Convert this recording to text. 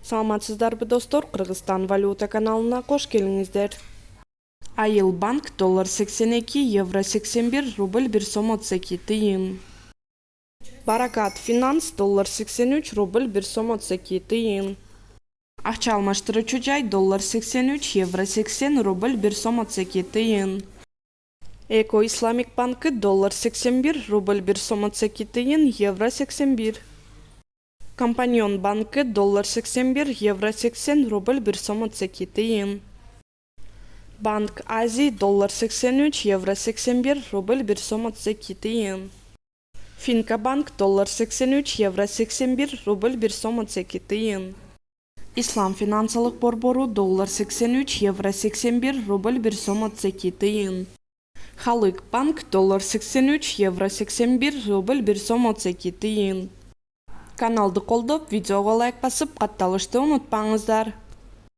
Саламатсыздарбы достор, Кыргызстан валюта каналына кош келиңиздер. Айыл банк доллар 82, евро 81, рубль 1 сом 32 тыйын. Баракат финанс доллар 83, рубль 1 сом 32 тыйын. Акча алмаштыруучу жай доллар 83, евро 80, рубль 1 сом 32 тыйын. Эко Исламик банкы доллар 81, рубль 1 сом 32 тыйын, евро 81. Компаньон банкы доллар 81, евро 80, рубль 1 сом 32 тыйын. Банк Азии доллар 83, евро 81, рубль 1 сом 32 тыйын. Финка банк доллар 83, евро 81, рубль 1 сом 32 тыйын. Ислам финансылык борбору доллар 83, евро 81, рубль 1 сом 32 тыйын. Халык банк доллар 83, евро 81, рубль 1 сом 32 тыйын. Каналды колдоп, видеого лайк басып, катталышты унутпаңыздар.